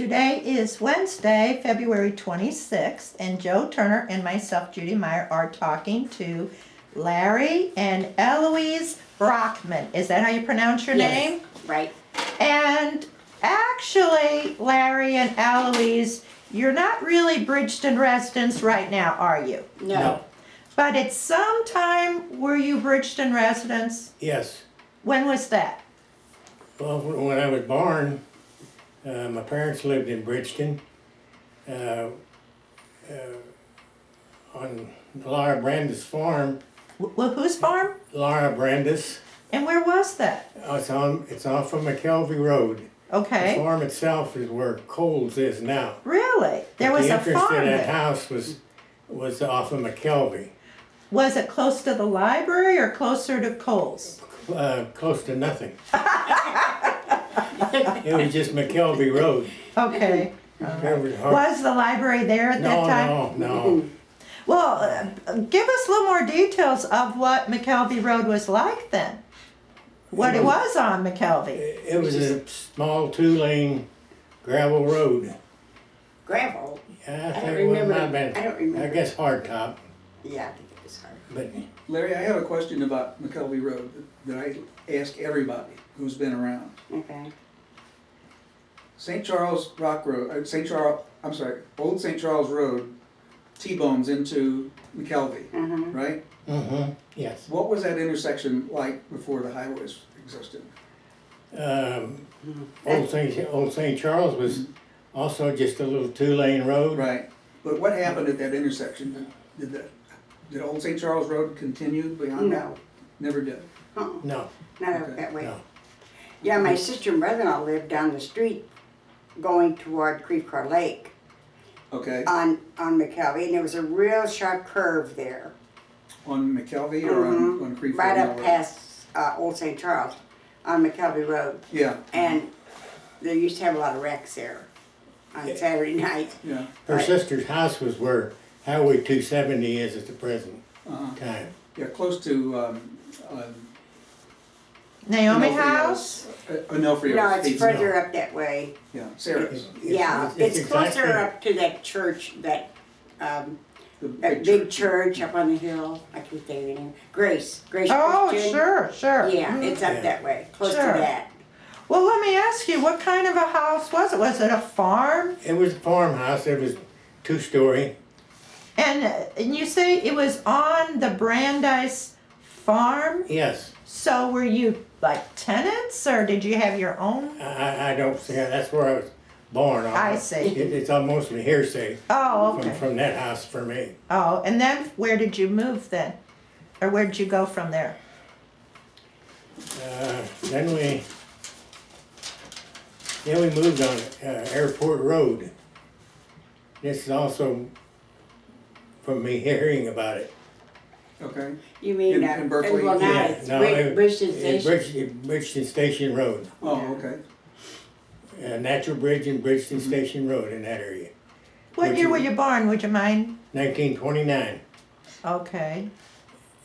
Today is Wednesday, February 26th, and Joe Turner and myself, Judy Meyer, are talking to Larry and Eloise Brockmann. Is that how you pronounce your name? Right. And actually, Larry and Eloise, you're not really Bridgeton residents right now, are you? No. But at some time, were you Bridgeton residents? Yes. When was that? Well, when I was born, my parents lived in Bridgeton on Laura Brandis' farm. Well, whose farm? Laura Brandis. And where was that? It's off of McKelvey Road. Okay. The farm itself is where Coles is now. Really? There was the a entrance farm to that there. house was off of McKelvey. Was it close to the library or closer to Coles? Close to nothing. It was just McKelvey Road. Okay. It was hard- Was the library there at that time? No. Well, give us a little more details of what McKelvey Road was like then. What it was on McKelvey. It was a small 2-lane gravel road. Gravel? Yeah, I I don't think it might remember. have been. I don't remember. I guess hardtop, Yeah, I think it was hard. but Larry, I have a question about McKelvey Road that I ask everybody who's been around. Okay. St. Charles Rock Road, Old St. Charles Road T-bones into McKelvey, right? yes. What was that intersection like before the highways existed? Old St. Charles was also just a little 2-lane road. Right, but what happened at that intersection? Did Old St. Charles Road continue beyond that? No. Never did. No, Not up Okay. that way. no. Yeah, my sister and brother-in-law lived down the street going toward Creek Car Lake Okay, on McKelvey, and there was a real sharp curve there. on McKelvey or on Creek? Right up Road? past Old St. Charles on McKelvey Road. Yeah. And they used to have a lot of wrecks there on Saturday night. Yeah. Her Right. sister's house was where Highway 270 is at the present time. Yeah, close to Naomi Onofrio's- House? Onofrio's. No, it's Pizza. further up that way. Yeah, Sarah's. Yeah, it's it's closer exactly- up to that church, that The big church up on the hill. I can say the name. Grace Oh, Christian. sure. Yeah, it's up Yeah. that way, close Sure. to that. Well, let me ask you, what kind of a house was it? Was it a farm? It was a farmhouse. It was 2-story. And you say it was on the Brandeis farm? Yes. So were you like tenants or did you have your own? I don't see. That's where I was born. I see. It's mostly hearsay Oh, okay. from that house for me. Oh, and then where did you move then? Or where did you go from there? Then we moved on Airport Road. This is also from me hearing about it. Okay. You mean, In Berkeley? well, now Yeah, it's no, Bridgeton Station. Bridgeton Station Road. Oh, okay. Natural Bridge and Bridgeton Station Road in that area. What Would year you- were you born? Would you mind? 1929. Okay.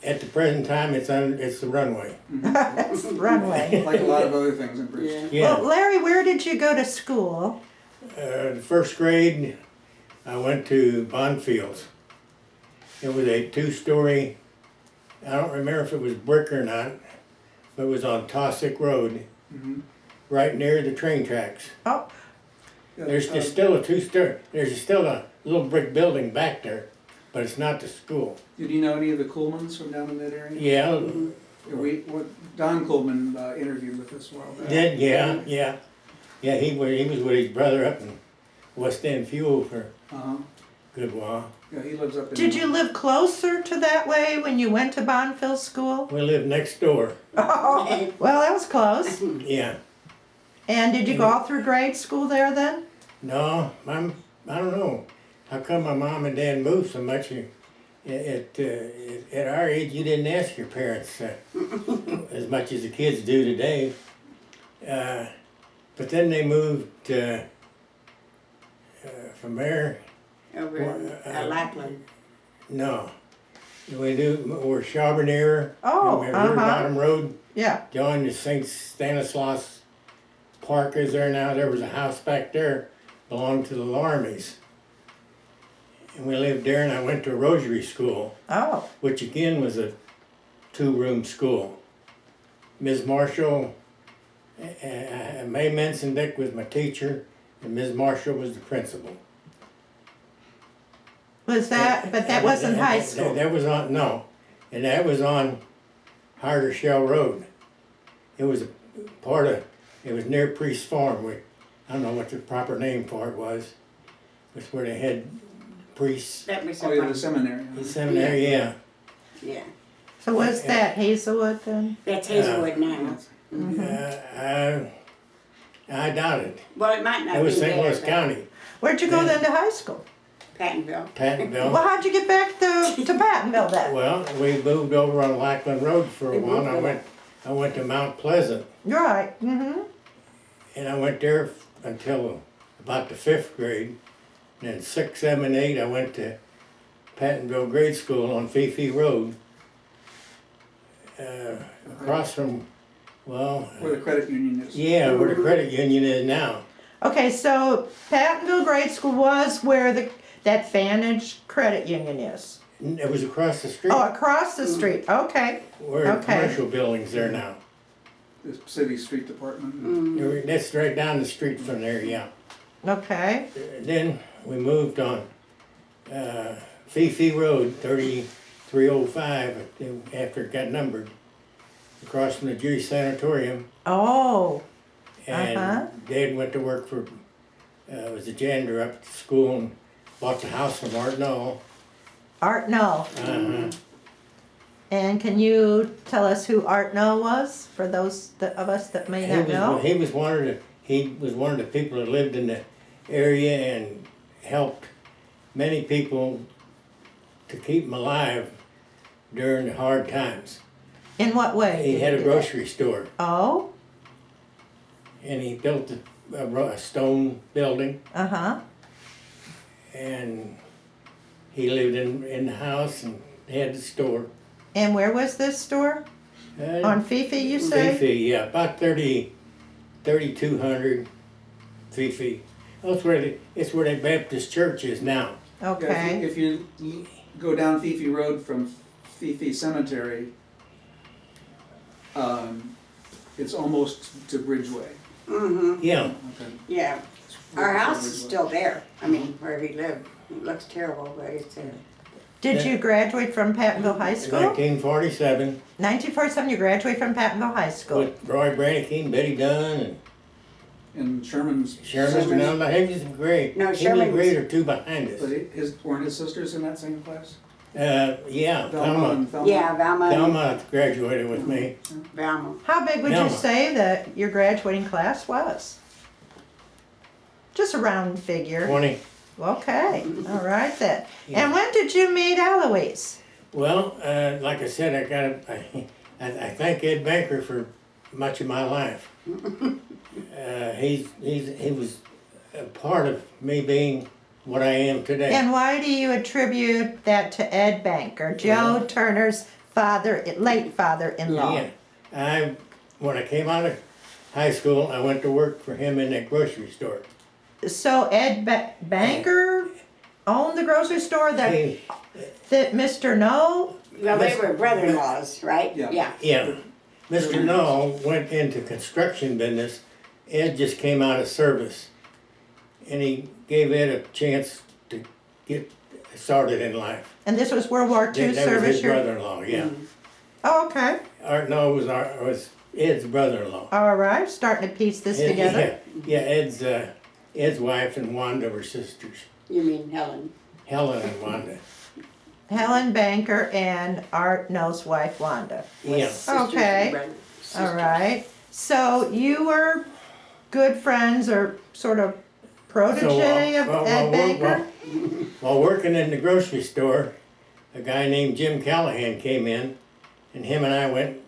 At the present time, it's the runway. Runway. Like a lot of other things in Bridgeton. Yeah. Well, Larry, where did you go to school? The first grade, I went to Bonfields. It was a 2-story. I don't remember if it was brick or not, but it was on Tosick Road, right near the train tracks. Oh, There's still a 2-story. There's still a little brick building back there, but it's not the school. Did you know any of the Coolmans from down in that area? Yeah, Don Coolman interviewed with us a while back. yeah. He was with his brother up in West End Fuel for Uh-huh. a good while. Yeah, he lives up in. did you live closer to that way when you went to Bonfield School? We lived next door. Oh, well, that was close. Yeah. And did you go all through grade school there then? No, I don't know. How come my mom and dad moved so much? At our age, you didn't ask your parents as much as the kids do today. But then they moved from there. Over in Lackland. No, we do. We're Charbonnier. Oh, River Bottom Road. Yeah. Joined the St. Stanislaus Park is there now. There was a house back there belonged to the Larmies. And we lived there, and I went to Rosary School, Oh, which again was a two-room school. Ms. Marshall, May Mensendick was my teacher, and Ms. Marshall was the principal. was that, but that wasn't high school? That was on, no, and that was on Harder Shell Road. It was a part of, it was near Priest Farm. I don't know what the proper name for it was. It's where they had priests, That was Oh, so yeah, fun. the seminary. the seminary, yeah. Yeah, So was that Hazelwood then? that's Hazelwood now. I doubt it. Well, it might not It be was St. there, Louis but County, Where'd you go then to high school? Pattonville. Pattonville. Well, how'd you get back to Pattonville then? Well, we moved over on Lackland Road for a We while, and moved I went to Mount Pleasant, You're right, mm-hmm. and I went there until about the 5th grade. And then 6, 7, 8, I went to Pattonville Grade School on Fifi Road, across from, well, Where the credit union is. yeah, where the credit union is now. Okay, so Pattonville Grade School was where that Vantage Credit Union is. It was across the street, Oh, across the street, okay. where the okay. commercial building's there now. The city street department. That's right down the street from there, yeah. Okay, Then we moved on Fifi Road, 3305, after it got numbered, across from the Jewish Sanatorium. oh, And Uh-huh. Dad went to work for, was a janitor up at the school and bought the house from Art Knoll. Art Null. Uh-huh. And can you tell us who Art Null was, for those of us that may not know? He was one of the people that lived in the area and helped many people to keep them alive during the hard times. In what way? He did had a do that? grocery store, Oh, and he built a stone building, uh-huh. and he lived in the house and had the store. And where was this store? On Fifi, you say? Fifi, yeah, about 3200 Fifi. That's where it's where the Baptist church is now. Yeah, Okay. if you go down Fifi Road from Fifi Cemetery, it's almost to Bridgeway. Mm-hmm, Yeah, Okay. yeah. Our house is still there. I mean, where he lived. It looks terrible, but it's there. Did you graduate from Pattonville High School? 1947 1947, you graduated from Pattonville High School. with Roy Brannicky, Betty Dunn, and And Sherman's. Sherman's. No, I think he's great. No, He was a Sherman's- grade or two behind us. But weren't his sisters in that same class? Yeah, Velma Thelma. and Thelma? Yeah, Valma. Thelma graduated with me. Valma. How big would you Nelma. say that your graduating class was? Just a round figure. 20. Okay, all right then. Yeah. And when did you meet Eloise? Well, like I said, I thank Ed Banker for much of my life. He was a part of me being what I am today. And why do you attribute that to Ed Banker, Joe Turner's late father-in-law? Yeah, when I came out of high school, I went to work for him in that grocery store. So Ed Banker owned the grocery store that He- Mr. No? Well, they were brother-in-laws, right? Yeah. Yeah, Mr. Null went into construction business. Ed just came out of service, and he gave Ed a chance to get started in life. And this was World War II That was service? his brother-in-law, yeah. Oh, okay. Art Null was Ed's brother-in-law. All right, starting to piece this together. Yeah, Ed's wife and Wanda were sisters. You mean Helen? Helen and Wanda. Helen Banker and Art No's wife, Wanda. Yeah. Sisters Okay. and brothers. All Sisters. right. So you were good friends or sort of protege of Ed Banker? While working in the grocery store, a guy named Jim Callahan came in, and him and I went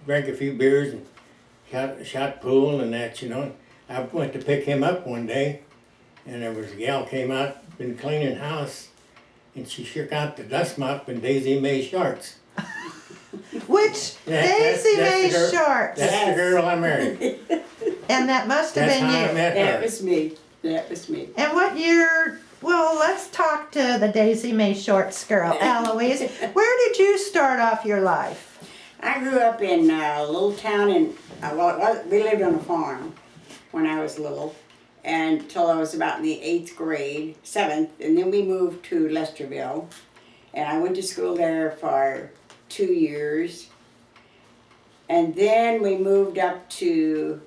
drank a few beers and shot pool and that, you know. I went to pick him up one day, and there was a gal came out, been cleaning house, and she shook out the dust mop in Daisy Mae shorts. Which That's Daisy the Mae girl- shorts. That's the girl I married. And that must have That's been how I you. met That her. was me. That was me. And what year, well, let's talk to the Daisy Mae Shorts girl, Eloise. Where did you start off your life? I grew up in a little town in, we lived on a farm when I was little, until I was about in the 8th grade, 7th, and then we moved to Lesterville. And I went to school there for 2 years. And then we moved up to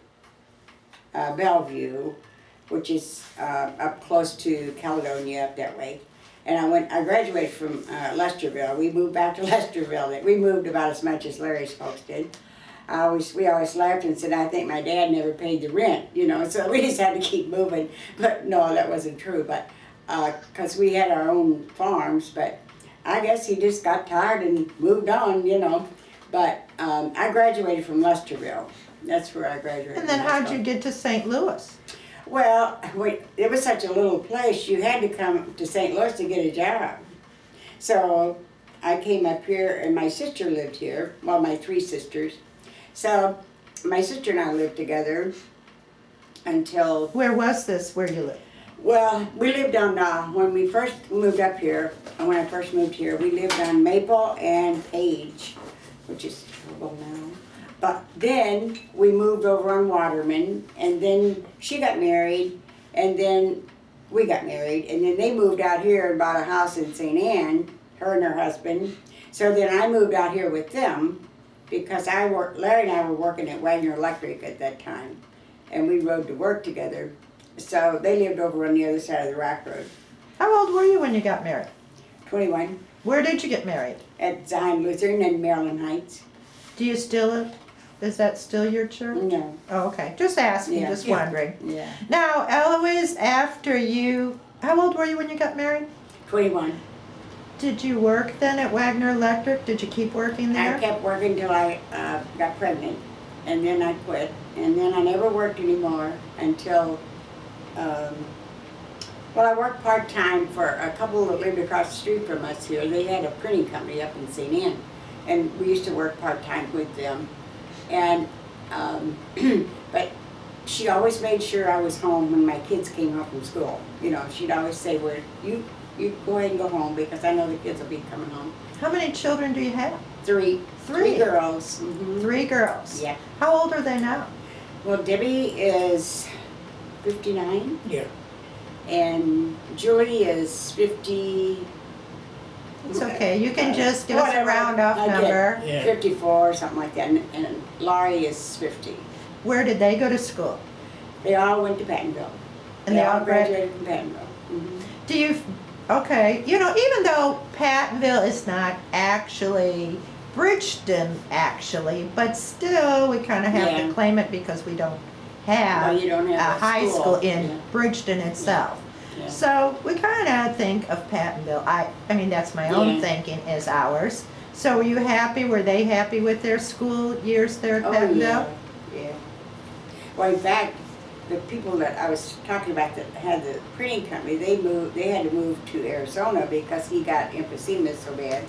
Bellevue, which is up close to Caledonia, up that way. And I graduated from Lesterville. We moved back to Lesterville. We moved about as much as Larry's folks did. We always laughed and said, I think my dad never paid the rent, you know, so we just had to keep moving. But no, that wasn't true, but because we had our own farms, but I guess he just got tired and moved on, you know. But I graduated from Lesterville. That's where I graduated. And then how'd you get to St. Louis? Well, it was such a little place, you had to come to St. Louis to get a job. So I came up here, and my sister lived here, well, my 3 sisters. So my sister and I lived together until, Where was this, where you lived? well, we lived on, when we first moved up here, and when I first moved here, we lived on Maple and Page, which is terrible now. But then we moved over on Waterman, and then she got married, and then we got married, and then they moved out here and bought a house in St. Anne, her and her husband. So then I moved out here with them because Larry and I were working at Wagner Electric at that time, and we rode to work together. So they lived over on the other side of the Rock Road. How old were you when you got married? 21 Where did you get married? at Zion Lutheran in Maryland Heights. Do you still, is that still your church? No, Oh, okay, just asking, Yeah. just Yeah. wondering. yeah, Now, Eloise, after you, how old were you when you got married? 21. Did you work then at Wagner Electric? Did you keep working there? I kept working till I got pregnant, and then I quit, and then I never worked anymore until, well, I worked part-time for a couple that lived across the street from us here. They had a printing company up in St. Anne, and we used to work part-time with them. And, but she always made sure I was home when my kids came home from school. You know, she'd always say, well, you go ahead and go home because I know the kids will be coming home. How many children do you have? Three Three. girls. Mhm. 3 girls. Yeah. How old are they now? Well, Debbie is 59, Yeah. and Julie is 50. It's okay, you can just give us a Whatever. round off I get number. Yeah. 54 or something like that, and Laurie is 50. Where did they go to school? They all went to Pattonville. And they all graduated from Pattonville. Mhm. Do you, okay, you know, even though Pattonville is not actually Bridgeton actually, but still we kind of have Yeah. to claim it because we don't have Well, you don't a have high school in Yeah. Bridgeton itself. Yeah. So we kind of think of Pattonville, I mean, that's my own Yeah. thinking is ours. So were you happy, were they happy with their school years there at Oh, Pattonville? yeah, yeah. Well, in fact, the people that I was talking about that had the printing company, they had to move to Arizona because he got emphysema so bad.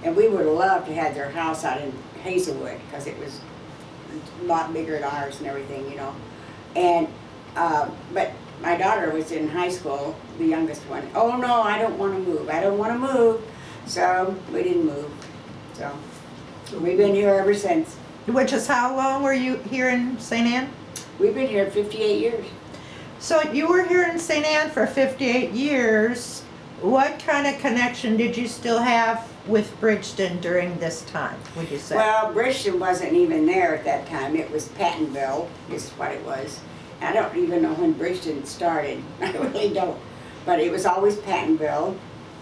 And we would have loved to have their house out in Hazelwood because it was a lot bigger than ours and everything, you know. And, but my daughter was in high school, the youngest one. Oh no, I don't want to move. I don't want to move. So we didn't move. So we've been here ever since. Which is how long were you here in St. Anne? We've been here 58 years. So you were here in St. Anne for 58 years. What kind of connection did you still have with Bridgeton during this time, would you say? Well, Bridgeton wasn't even there at that time. It was Pattonville is what it was. I don't even know when Bridgeton started. I really don't. But it was always Pattonville,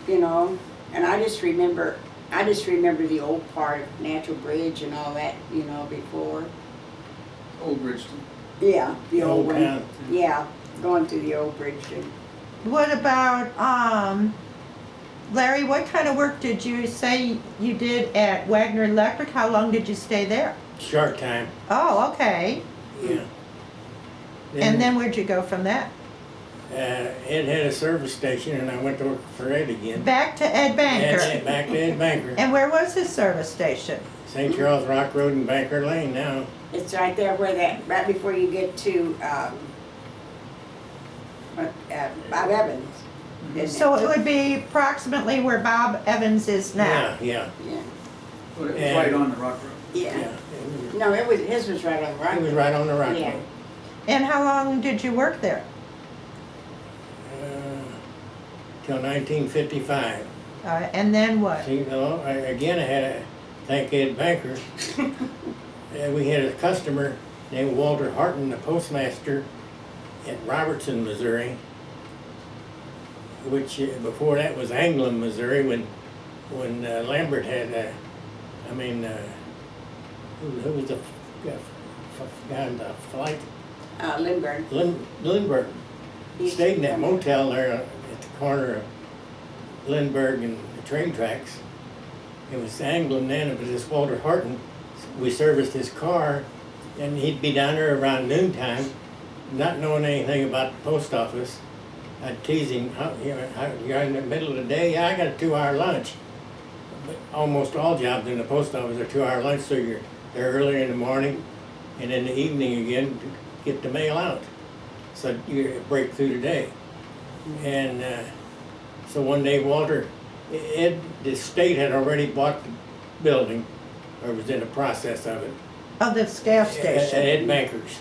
you know. And I just remember the old part of Natural Bridge and all that, you know, before. Old Bridgeton. Yeah, the old one. town. Yeah, going through the old Bridgeton. What about, Larry, what kind of work did you say you did at Wagner Electric? How long did you stay there? Short time. Oh, okay. Yeah. And then where'd you go from that? Ed had a service station, and I went to work for Ed again. Back to Ed Banker. Back to Ed Banker. And where was his service station? St. Charles Rock Road and Banker Lane now. It's right there where right before you get to Bob Evans. isn't So it? it would be approximately where Bob Evans is now. Yeah, Yeah, But it was right on the rock road. yeah. yeah. No, his was right on the rock. It was right on the rock Yeah. road. And how long did you work there? Till 1955. And then what? See, again, I had to thank Ed Banker. We had a customer named Walter Harton, the postmaster at Robertson, Missouri, which before that was Anglin, Missouri, when Lambert had, who was the guy on the flight? Lindbergh. Lindbergh. He Stayed in that come- motel there at the corner of Lindbergh and the train tracks. It was Anglin then, it was this Walter Harton. We serviced his car, and he'd be down there around noontime, not knowing anything about the post office. I'd tease him, you're in the middle of the day? Yeah, I got a 2-hour lunch. But almost all jobs in the post office are 2-hour lunch, so you're there early in the morning and in the evening again to get the mail out. So you break through the day. And so one day the state had already bought the building, or was in the process of it. Of this gas At station? Ed Banker's.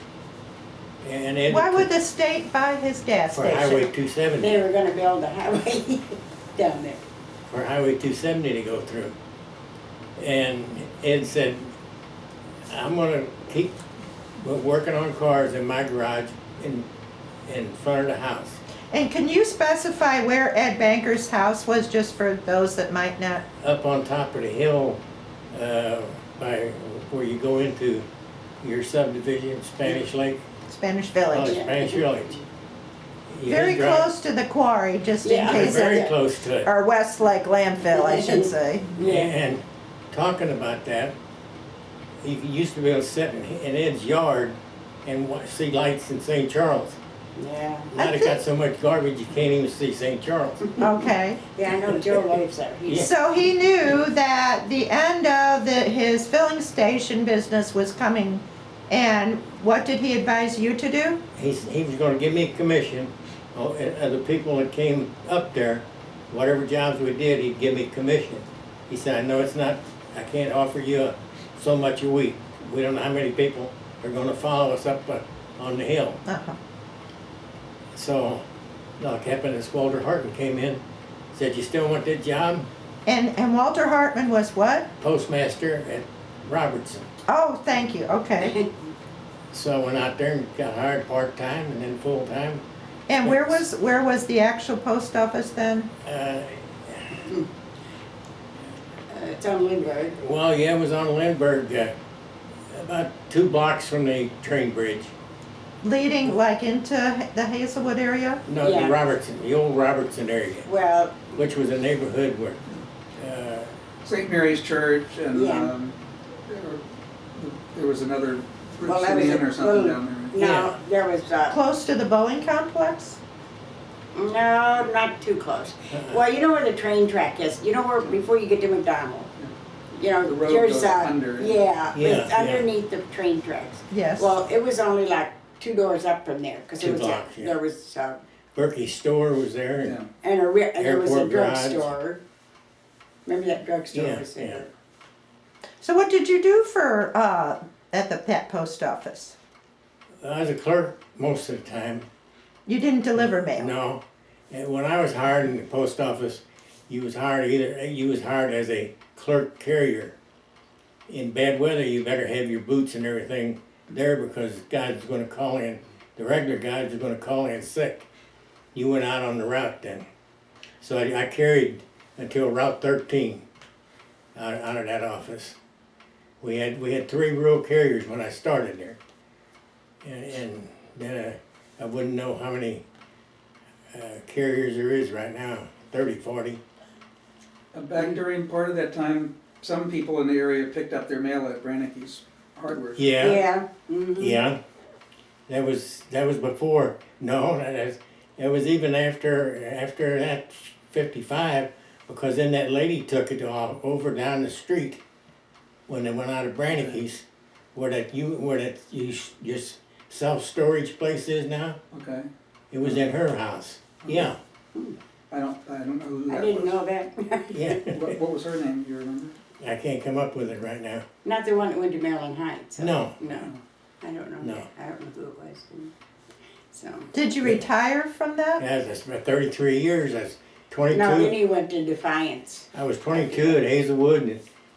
And Ed Why would the state buy his gas for station? Highway 270. They were gonna build a highway down there. For Highway 270 to go through. And Ed said, I'm gonna keep working on cars in my garage in front of the house. And can you specify where Ed Banker's house was, just for those that might not? Up on top of the hill, by where you go into your subdivision, Spanish Lake, Spanish oh, Village? Spanish Village. You Very just drive- close to the quarry, just in Yeah. case. Very it- close to it. Or Westlake landfill, I should say. And talking about that, you used to be able to sit in Ed's yard and see lights in St. Charles. Yeah. Now they got so much garbage you can't even see St. Charles. Okay. Yeah, I know Joe lives there. Yeah. So he knew that the end of his filling station business was coming, and what did he advise you to do? He was gonna give me a commission of the people that came up there, whatever jobs we did, he'd give me commission. He said, I know I can't offer you so much a week. We don't know how many people are gonna follow us up on the hill. Uh-huh. So, like happened, this Walter Harton came in, said, you still want that job? And Walter Hartman was what? Postmaster at Robertson. Oh, thank you, okay. So I went out there and got hired part-time and then full-time. And where was the actual post office then? It's on Lindbergh. Well, yeah, it was on Lindbergh, about 2 blocks from the train bridge. Leading like into the Hazelwood area? No, Yeah. the old Robertson area, Well, which was a neighborhood where, St. Mary's Church and, Yeah. there was another well, that was Inn or something well, down there. no, there was, Close to the Boeing complex? no, not too close. Uh-uh. Well, you know where the train track is? You know where, before you get to McDonald? You know, The road yours, goes under it. yeah, Yeah, it's yeah. underneath the train tracks. Yes. Well, it was only like 2 doors up from there, cause 2 it was, blocks, yeah. there was, Berkey's store was there. Yeah. And and there was a Airport garage. drugstore. Remember that drugstore Yeah, was there? So what did you do for, at the pet post office? I was a clerk most of the time. You didn't deliver mail? No. And when I was hired in the post office, you was hired as a clerk carrier. In bad weather, you better have your boots and everything there because guys are gonna call in, the regular guys are gonna call in sick. You went out on the route then. So I carried until Route 13 out of that office. We had 3 rural carriers when I started there. And then I wouldn't know how many carriers there is right now, 30, 40. Back during part of that time, some people in the area picked up their mail at Brannicke's Hardware. Yeah, Yeah. Mhm. yeah. That was before. No, that was even after that 55, because then that lady took it over down the street when they went out of Brannicke's, where that your self-storage place is now. Okay. It was in her house. Yeah, I don't know who I that didn't was. know that. yeah. What was her name, do you remember? I can't come up with it right now. Not the one that went to Maryland Heights. No. No, I don't know. No. I don't know who it was. So. Did you retire from that? Yeah, that's about 33 years. That's 22. No, then he went to Defiance. I was 22 at Hazelwood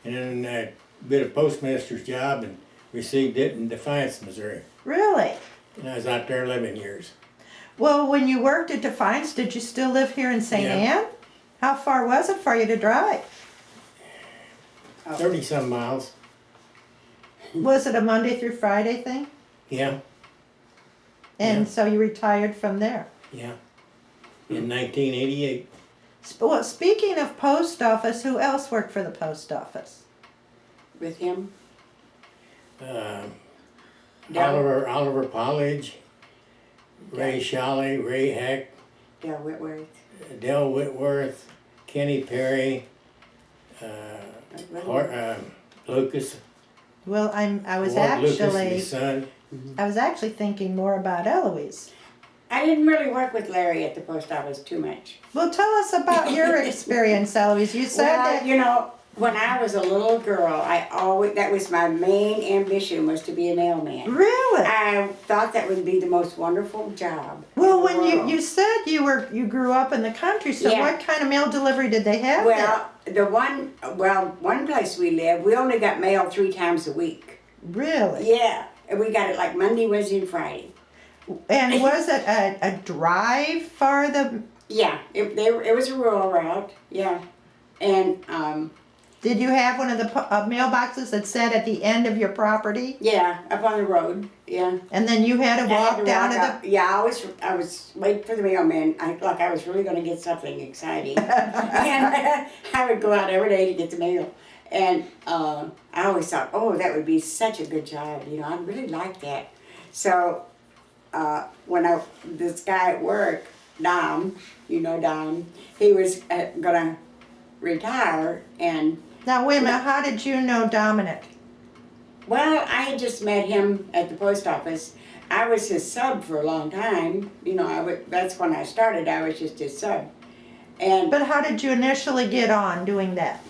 and then I did a postmaster's job and received it in Defiance, Missouri. Really? And I was out there 11 years. Well, when you worked at Defiance, did you still live here in St. Yeah. Anne? How far was it for you to drive? 30 some miles. Was it a Monday through Friday thing? Yeah, And Yeah. so you retired from there. yeah. In 1988. Well, speaking of post office, who else worked for the post office? With him. Um, Dell. Oliver Pollage, Ray Shawley, Ray Heck, Dale Whitworth. Dell Whitworth, Kenny Perry, Lucas, Well, I was Ward Lucas and actually his son. thinking more about Eloise. I didn't really work with Larry at the post office too much. Well, tell us about your experience, Eloise. You said Well, that. you know, when I was a little girl, that was my main ambition, was to be a mailman. Really? I thought that would be the most wonderful job. Well, in the when world. you said you grew up in the country, so Yeah. what kind of mail delivery did they have there? Well, one place we lived, we only got mail 3 times a week. Really? Yeah, and we got it like Monday, Wednesday, and Friday. And was it a drive for the? Yeah, it was a rural route. Yeah, and Did you have one of the mailboxes that said at the end of your property, yeah, up on the road. Yeah. and then you had to I had walk down to up. Yeah, I was waiting for the mailman. I was really going to get something exciting, and I would go out every day to get the mail. And I always thought, oh, that would be such a good job. You know, I really like that. So when this guy at work, Dom, you know Dom, he was gonna retire, and Now wait a minute. How did you know Dominic? well, I had just met him at the post office. I was his sub for a long time. You know, that's when I started. I was just his sub. And But how did you initially get on doing that?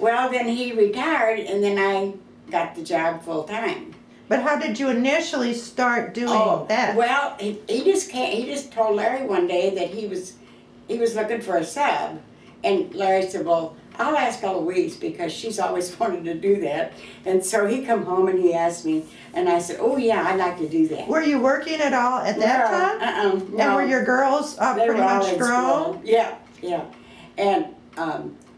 well, then he retired, and then I got the job full time. But how did you initially start doing that? Well, he just told Larry one day that he was looking for a sub, and Larry said, "Well, I'll ask Eloise because she's always wanted to do that." And so he come home and he asked me, and I said, "Oh yeah, I'd like to do that." Were you working at all at that time? No. And were your girls They pretty were all much in grown? school. Yeah, yeah. And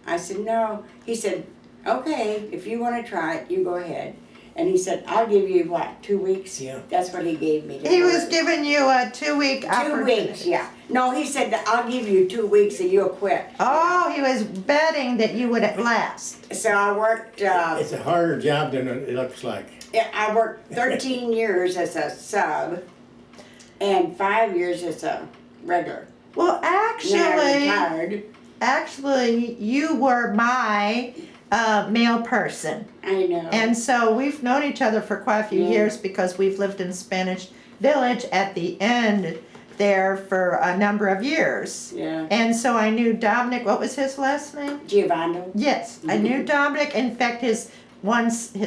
I said, no. He said, okay, if you want to try it, you go ahead. And he said, I'll give you, 2 weeks? Yeah. That's what he gave me. He was giving you a 2-week 2 opportunity. weeks, yeah. No, he said, that I'll give you 2 weeks and you'll quit. Oh, he was betting that you would last. So I worked, It's a harder job than it looks like. I worked 13 years as a sub and 5 years as a regular. Well, Then I retired. actually, you were my mail person. I know. And so we've known each other for quite a few Yeah. years because we've lived in Spanish Village at the end there for a number of years. Yeah. And so I knew Dominic, what was his last name? Giovanni. Yes, I knew Dominic. In fact, his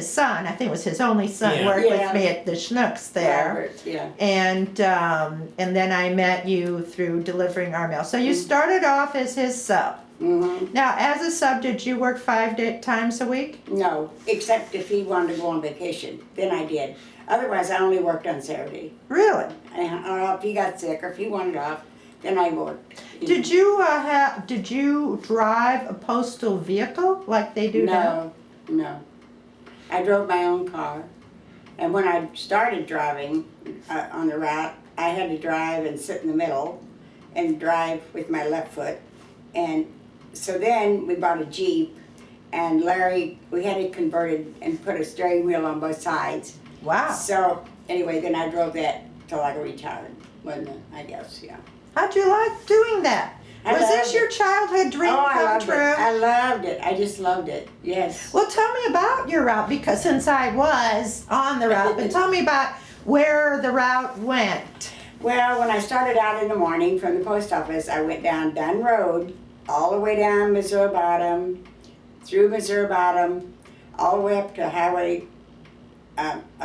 son, I think it was his only son, Yeah. worked Yeah. with me at the Schnucks there. Robert, yeah. And then I met you through delivering our mail. So you started off as his sub. Mm-hmm. Now, as a sub, did you work 5 times a week? No, except if he wanted to go on vacation, then I did. Otherwise, I only worked on Saturday. Really? Or if he got sick, or if he wanted off, then I worked. Did you drive a postal vehicle like they do now? No. I drove my own car. And when I started driving on the route, I had to drive and sit in the middle and drive with my left foot. And so then we bought a Jeep, and Larry, we had it converted and put a steering wheel on both sides. Wow. So anyway, then I drove that till I retired, wasn't it? I guess, yeah. How'd you like doing that? I Was this loved your it. childhood dream I come loved true? it. I loved it. I just loved it. Yes. Well, tell me about your route, because since I was on the route, but tell me about where the route went. Well, when I started out in the morning from the post office, I went down Dunn Road, all the way down Missouri Bottom, through Missouri Bottom, all the way up to Highway,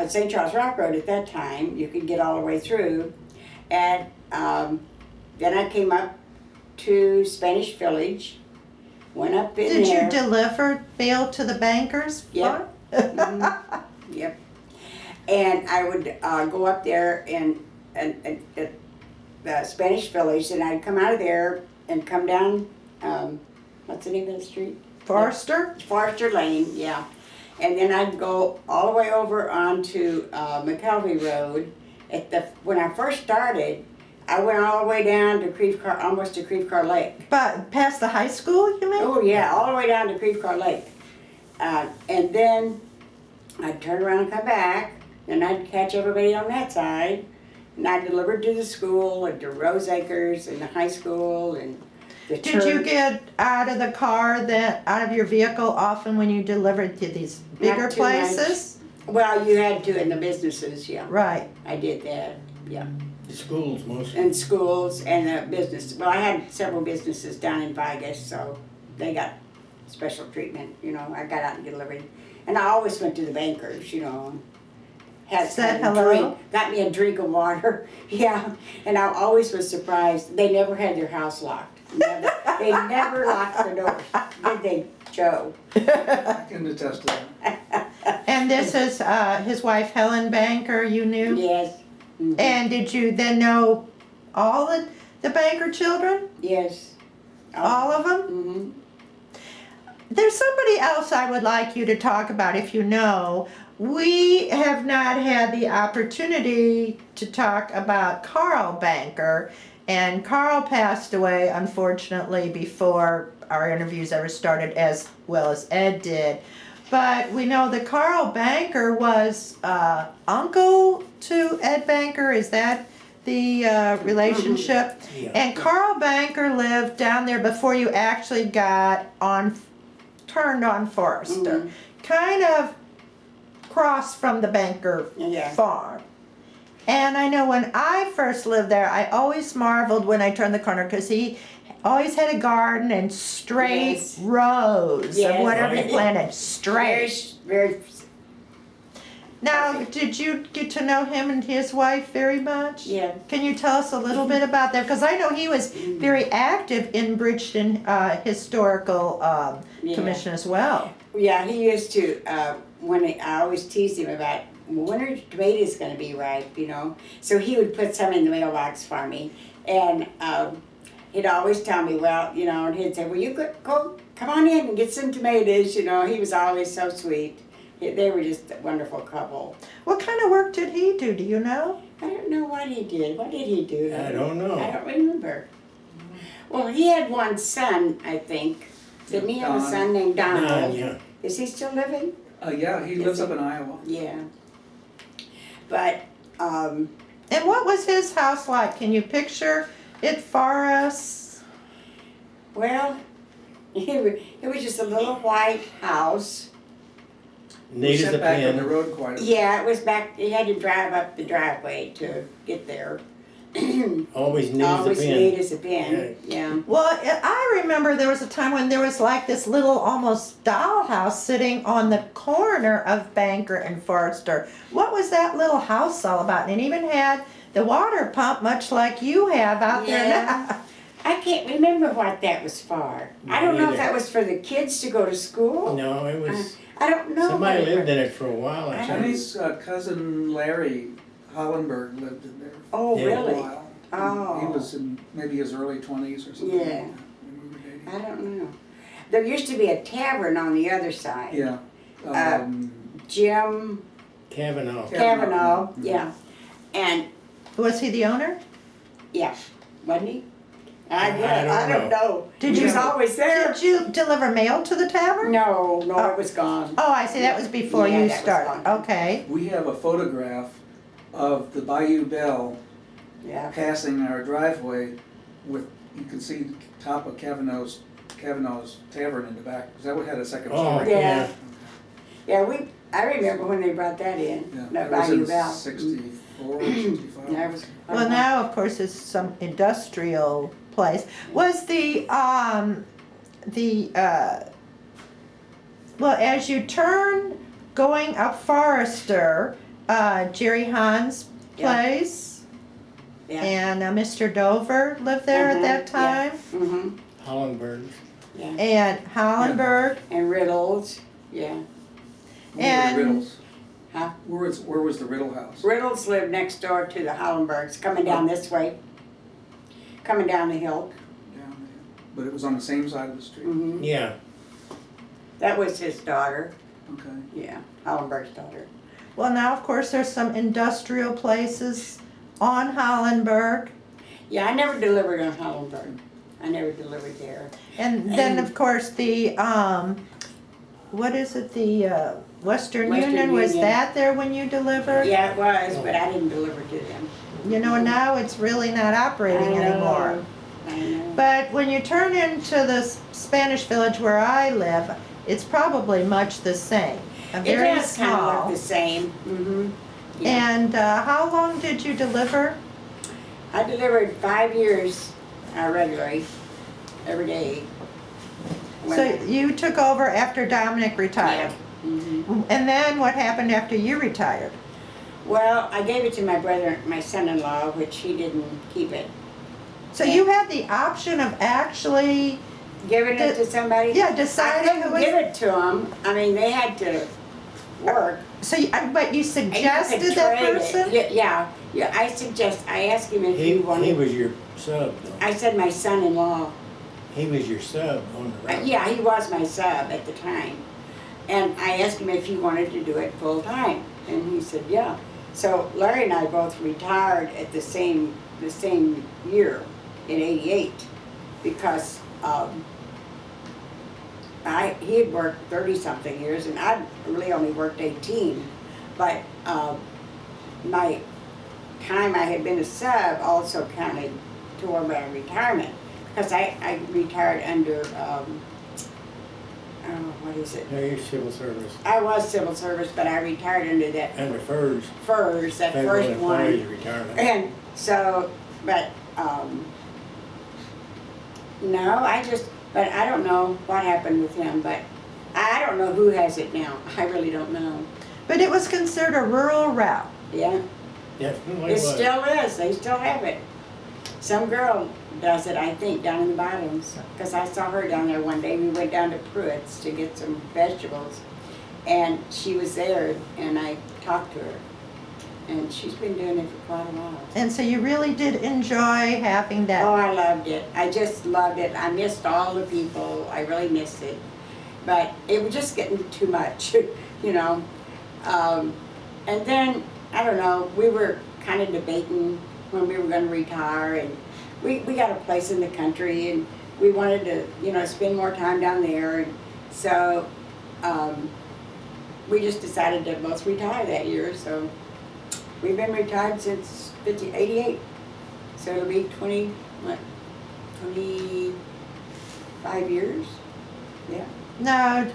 St. Charles Rock Road at that time. You could get all the way through. And then I came up to Spanish Village, went up in Did there. you deliver mail to the bankers? Yep. Mhm. Yep. And I would go up there and at the Spanish Village, and I'd come out of there and come down, what's the name of the street? Forrester? Forrester Lane, yeah. And then I'd go all the way over onto McKelvey Road. When I first started, I went all the way down to almost to Creeve-Car Lake. But past the high school, you mean? Oh yeah, all the way down to Creeve-Car Lake. And then I'd turn around and come back, and I'd catch everybody on that side. And I delivered to the school and to Rose Acres and the high school and the church. Did you get out of the car, out of your vehicle often when you delivered to these bigger Not too much. places? Well, you had to in the businesses, yeah. Right. I did that, yeah. The schools mostly. And schools and the business. Well, I had several businesses down in Vegas, so they got special treatment, you know. I got out and delivered. And I always went to the bankers, you know. Said had a hello? drink, got me a drink of water, yeah. And I always was surprised. They never had their house locked. Never. They never locked the doors, did they, Joe? I can attest to that. And this is his wife Helen Banker, you knew? Yes. Mhm. And did you then know all the Banker children? Yes. All of them? Mm-hmm. There's somebody else I would like you to talk about if you know. We have not had the opportunity to talk about Carl Banker, and Carl passed away unfortunately before our interviews ever started, as well as Ed did. But we know that Carl Banker was uncle to Ed Banker. Is that the relationship? Yeah. And Carl Banker lived down there before you actually turned on Forrester. Kind of across from the Banker Yeah. farm. And I know when I first lived there, I always marveled when I turned the corner because he always had a garden and straight Yes. rows Yes. of whatever he planted, Very, straight. very. Now, did you get to know him and his wife very much? Yeah. Can you tell us a little bit about that? Because I know he was very active in Bridgeton Historical Yeah. Commission as well. Yeah, he used to, I always teased him about, when are tomatoes gonna be ripe, you know? So he would put some in the mailbox for me, and, he'd always tell me, well, you know, and he'd say, well, you go, come on in and get some tomatoes, you know? He was always so sweet. They were just a wonderful couple. What kind of work did he do? Do you know? I don't know what he did. What did he do? I don't know. I don't remember. Well, he had one son, I think. Didn't he have a Don. son named Donald? Yeah. Is he still living? Yeah, he lives up in Iowa. Yeah. But, And what was his house like? Can you picture it for us? well, it was just a little white house. Neat as a Set back from the pin. road quite a bit. Yeah, it was back, you had to drive up the driveway to get there. Always neat as a Always pin. neat as a pin, yeah. Well, I remember there was a time when there was like this little almost dollhouse sitting on the corner of Banker and Forrester. What was that little house all about? And it even had the water pump, much like you have out there Yeah. now. I can't remember what that was for. I Me don't know if neither. that was for the kids to go to school. No, it was, I don't know. somebody what it lived was. in it for a while, I think. Jenny's cousin Larry Hollenberg lived in there Oh, Yeah. for a really? while. Oh. He was in maybe his early 20s or something. Yeah. like that when we were dating. I don't know. There used to be a tavern on the other side. Yeah. Jim Kavanaugh. Kavanaugh, Mhm. yeah. And, Was he the owner? yeah, wasn't he? I don't know. Did He you- was always there. Did you deliver mail to the tavern? No, Oh. it was gone. Oh, I see. That was before Yeah, you that was started. gone. Okay. We have a photograph of the Bayou Bell Yeah. passing our driveway with, you can see the top of Kavanaugh's Tavern in the back, because that one had a second Oh, story. Yeah. Yeah, I remember when they brought that in, Yeah, that that was Bayou in Bell. 64, 65. Yeah, Well, now, of course, it's some industrial place. Was well, as you turn going up Forester, Jerry Hahn's Yeah. place, Yeah. and Mr. Dover lived there at that time, Mm-hmm, Hollenberg's. yeah. and Hollenberg, And Riddles, yeah. Where And- were the Riddles? Huh? Where was the Riddle house? Riddles lived next door to the Hollenbergs, coming down this way. Coming down the hill. Down there. But it was on the same side of the street? Mm-hmm. Yeah, That was his daughter, Okay. yeah, Hollenberg's daughter. well, now, of course, there's some industrial places on Hollenberg, Yeah, I never delivered on Hollenberg. I never delivered there. and then, of course, the, what is it, the, Western Western Union, was Union. that there when you delivered? Yeah, it was, but I didn't deliver to them. You know, now it's really not operating I know, anymore. I know. But when you turn into the Spanish Village where I live, it's probably much the same. It Very does kind of small. look the same, mm-hmm. Yeah. And how long did you deliver? I delivered 5 years regularly, every day. When So I- you took over after Dominic retired. Mhm. And then what happened after you retired? Well, I gave it to my brother, my son-in-law, which he didn't keep it. So you had the option of actually, Giving it to somebody? yeah, I deciding who couldn't give was. it to them. I mean, they had to work. So, but you And you could suggested that trade it. person? Yeah. I asked him if he he wanted. was your sub though. I said my son-in-law. He was your sub on the route. Yeah, he was my sub at the time. And I asked him if he wanted to do it full-time, and he said, yeah. So Larry and I both retired at the same year, in '88, because he had worked 30-something years, and I really only worked 18. But my time I had been a sub also counted toward my retirement, because I retired under, what is it? No, you're civil service. I was civil service, but I retired under that And the FERS, FERS, that Federal first Employees one. Retirement. And so, but, no, but I don't know what happened with him, but I don't know who has it now. I really don't know. But it was considered a rural route. Yeah, Definitely it was. still is. They still have it. Some girl does it, I think, down in the bottoms, because I saw her down there one day. We went down to Pruitt's to get some vegetables, and she was there, and I talked to her. And she's been doing it for quite a while. And so you really did enjoy having Oh, that. I loved it. I just loved it. I missed all the people. I really missed it. But it was just getting too much, you know. And then, I don't know, we were kind of debating when we were going to retire. And we got a place in the country, and we wanted to, you know, spend more time down there. And so we just decided to both retire that year. So we've been retired since 88. So it'll be 25 years? Yeah. Now,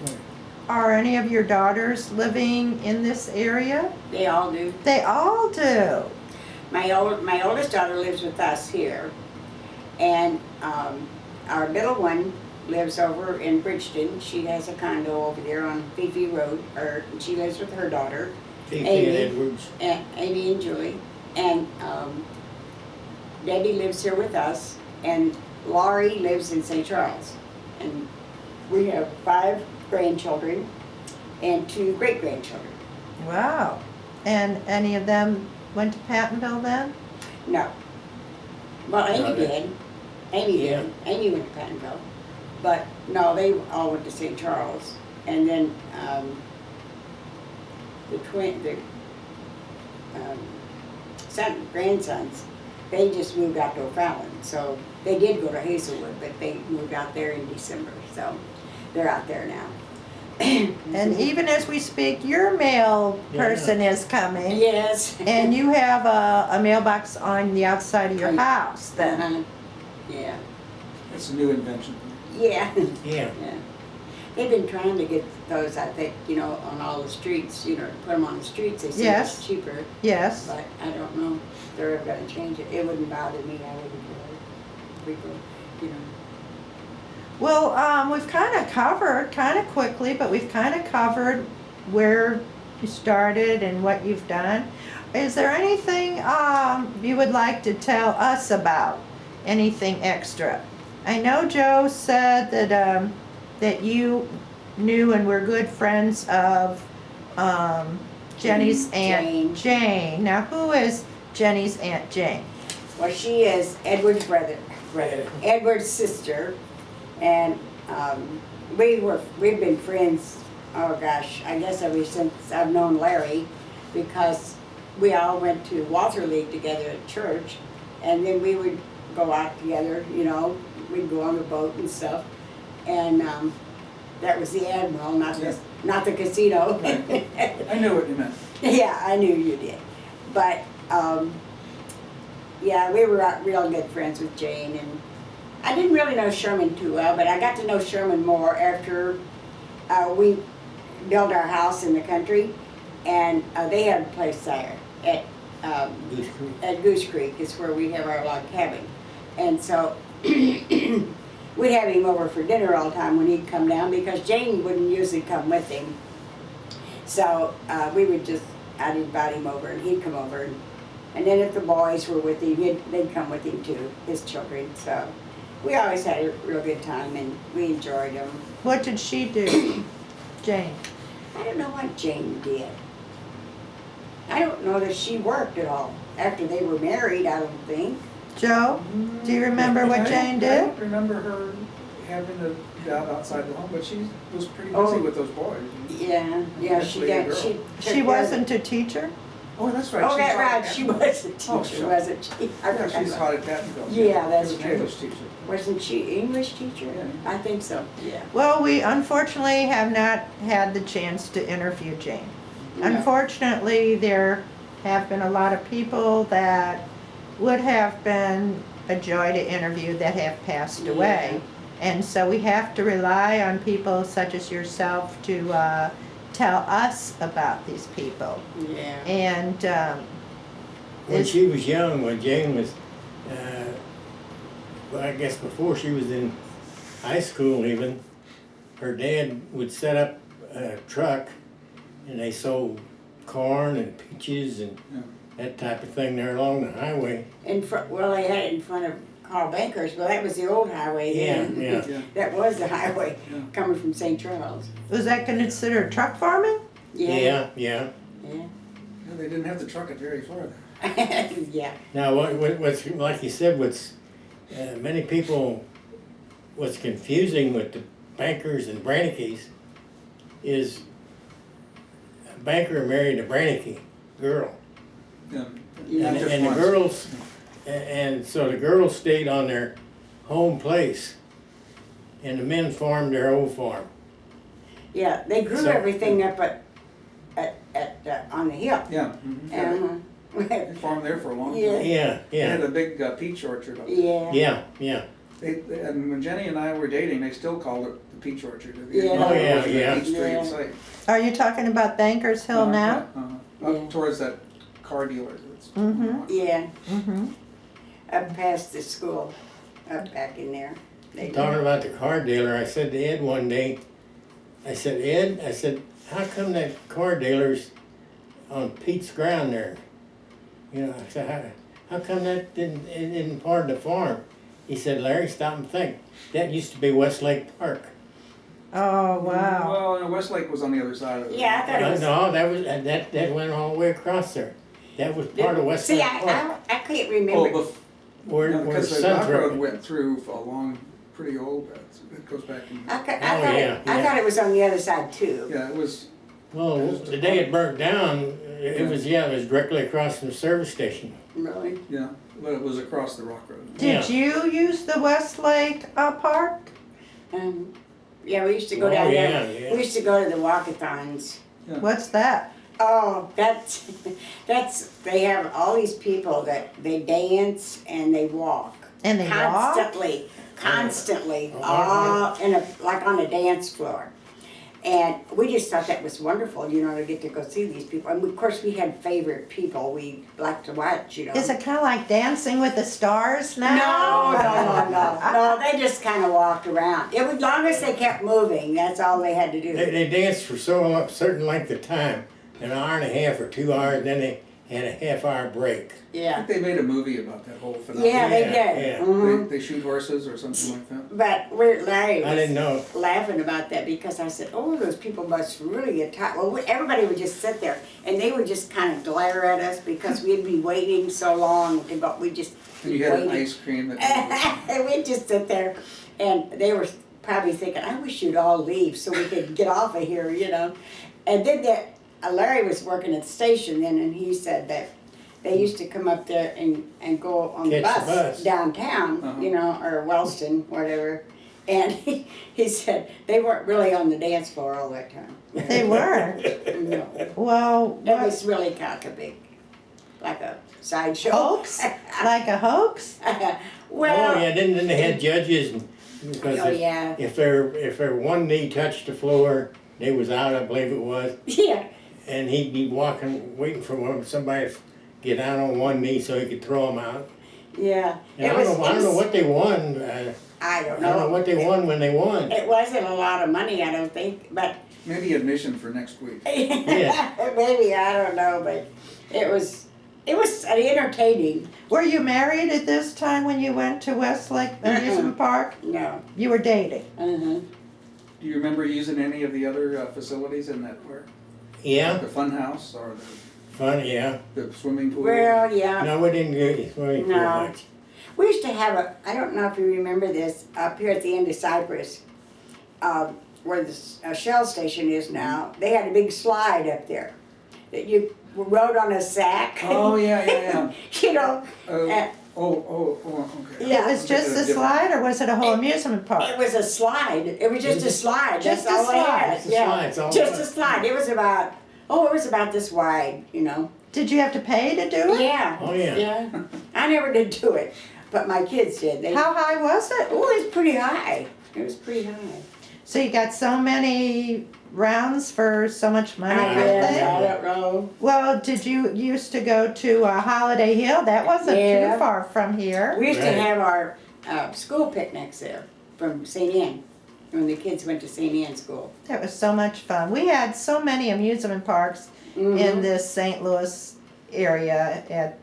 are any of your daughters living in this area? They all do. They all do. My oldest daughter lives with us here. And our middle one lives over in Bridgeton. She has a condo over there on Fifi Road. She lives with her daughter, Fifi Amy. and Edwards. and Amy and Julie. And Debbie lives here with us. And Laurie lives in St. Charles. And we have 5 grandchildren and 2 great-grandchildren. Wow. And any of them went to Pattonville then? No. Well, Amy No, they- did. Amy Yeah. did. Amy went to Pattonville. But no, they all went to St. Charles. And then grandsons, they just moved out to O'Fallon. So they did go to Hazelwood, but they moved out there in December. So they're out there now. And even as we speak, your mail person is coming. Yes. And you have a mailbox on the outside of your house then. Yeah. It's a new invention. Yeah. Yeah. Yeah. They've been trying to get those, I think, on all the streets, to put them on the streets. They say Yes. it's cheaper, Yes. but I don't know if they're ever gonna change it. It wouldn't bother me, I wouldn't care. People. Well, we've kind of covered, kind of quickly, but we've kind of covered where you started and what you've done. Is there anything you would like to tell us about? Anything extra? I know Joe said that you knew and were good friends of Jenny's Aunt Jane. Now, who is Jenny's Aunt Jane? Well, she is Edward's brother, Edward's sister, and we've been friends. Oh gosh, I guess ever since I've known Larry, because we all went to Walter League together at church, and then we would go out together. We'd go on the boat and stuff, and that was the Admiral, not the casino. I knew what you meant. Yeah, I knew you did, but. Yeah, we were real good friends with Jane, and I didn't really know Sherman too well, but I got to know Sherman more after we built our house in the country, and they had a place there at Goose Creek. at Goose Creek. Is where we have our log cabin, and so we'd have him over for dinner all the time when he'd come down, because Jane wouldn't usually come with him. So I'd invite him over, and he'd come over. And then if the boys were with him, they'd come with him too, his children. So we always had a real good time, and we enjoyed them. What did she do, Jane? I don't know what Jane did. I don't know that she worked at all. After they were married, I don't think. Joe, do you remember what Jane I did? don't remember her having a job outside the home, but she was pretty busy with those boys. Yeah, she Actually, a did. girl. She She wasn't a teacher? Oh, that's right. Oh, she that's taught right. at She Pattonville. was a teacher, Oh, sure. wasn't she? I Yeah, forgot she's about taught at Pattonville. Yeah, that's She was an true. English teacher. Wasn't she English teacher? Yeah. I think so. Yeah. Well, we unfortunately have not had the chance to interview Jane. No. Unfortunately, there have been a lot of people that would have been a joy to interview that have passed away. And so we have to rely on people such as yourself to tell us about these people. Yeah. And When is- she was young, when Jane was, well, I guess before she was in high school even, her dad would set up a truck, and they sold corn and peaches and Yeah. that type of thing there along the highway. Well, they had it in front of Carl Banker's. Well, that was the old highway then. Yeah. Yeah. That was the highway Yeah. coming from St. Charles. was that considered truck farming? Yeah. Yeah. Yeah, they didn't have to truck it very far. Yeah. Now, what's, like you said, many people, what's confusing with the Bankers and Branickies is a banker married a Branicki girl. Yeah. Yeah. Not just And the once. girls, and so the girls stayed on their home place, and the men farmed their old farm. Yeah, they grew So- everything up on the hill. Yeah. Mhm. They farmed there for a long time. Yeah. Yeah, They had yeah, a big peach orchard up there. Yeah. yeah. And when Jenny and I were dating, they still called it the peach orchard. Yeah. Oh, yeah, It was a yeah. peach tree Yeah. site. Are you talking about Bankers Hill now? Uh-huh. Up Yeah. towards that car dealer. That's- Mhm. Yeah, Mm-hmm. up past the school, up back in there. They Talking about the car dealer, I said to Ed one day, Ed, how come that car dealer's on Pete's ground there? I said, how come that isn't part of the farm? He said, Larry, stop and think. That used to be Westlake Park. Oh, wow. Well, and Westlake was on the other side of it. Yeah, I thought it was. No, that went all the way across there. That was part of Westlake See, Park. I can't Oh, remember. Where because the Sun dock road Road. went through a long, pretty old, it goes back in, I thought it was on the other side too. yeah, it was, Well, the day it burnt down, it was directly across from the service station. Really? yeah, but it was across the Rock Road. Did you use the Westlake Park? Yeah, we used to go Oh, down yeah, there. yeah. We used to go to the walkathons. What's that? Oh, that's they have all these people that they dance and they walk. And they walk? Constantly, Oh, all like on a dance floor. And we just thought that was wonderful, you know, to get to go see these people. And of course, we had favorite people we liked to watch, you know. Is it kind of like Dancing with the Stars No, now? no, they just kind of walked around. It was, long as they kept moving, that's all they had to do. They danced for a certain length of time, an hour and a half or 2 hours, then they had a half-hour break. I Yeah, think they made a movie about that whole phenomenon. yeah, they Yeah, did. yeah. Mhm. They shoot horses or something like that. But Larry I didn't was know. laughing about that because I said, oh, those people must really get tired. Well, everybody would just sit there and they would just kind of glare at us because we'd be waiting so long to go. We just And you had an waiting. ice cream that. And we'd just sit there and they were probably thinking, I wish you'd all leave so we could get off of here, you know. And then Larry was working at the station then, and he said that they used to come up there and go on the Catch the bus bus. downtown, Uh-huh. you know, or Wellston, whatever. And he said they weren't really on the dance floor all that time. They weren't. No. Well, It what, was really kind of big, like a sideshow. hoax? Like a hoax? Well, Oh, yeah, then they had judges, because oh, yeah. if their one knee touched the floor, they was out, I believe it was. Yeah. And he'd be walking, waiting for somebody to get down on one knee so he could throw them out. Yeah. And I don't know what they won. I don't I don't know know. what they won when they won. It wasn't a lot of money, I don't think, but Maybe admission for next week. maybe, I don't know, but it was entertaining. Were you married at this time when you went to Westlake Amusement Park? No. You were dating. Uh-huh. Do you remember using any of the other facilities in that park? Yeah, The fun house or fun, yeah. the swimming pool? Well, yeah. No, we didn't go swimming pool No. much. We used to have I don't know if you remember this, up here at the end of Cypress, where the Shell station is now, they had a big slide up there that you rode on a sack. Oh, yeah. You know, Uh, uh, okay. Yeah. It was just a slide, or was it a whole amusement park? it was a slide. It was just a slide. Just That's all a they slide. had. Just a Yeah. slide, it's all it Just a was. slide. It was about this wide, you know. Did you have to pay to do it? Yeah. Oh, yeah. Yeah. I never did do it, but my kids did. They, How high was it? oh, it was pretty high. It was pretty high. So you got so many rounds for so much money, I kind of guess, thing? I don't know. Well, did you used to go to Holiday Hill? That wasn't Yeah. too far from here. We used to Right. have our school picnics there from St. Anne, when the kids went to St. Anne school. That was so much fun. We had so many amusement parks Mhm. in this St. Louis area at, at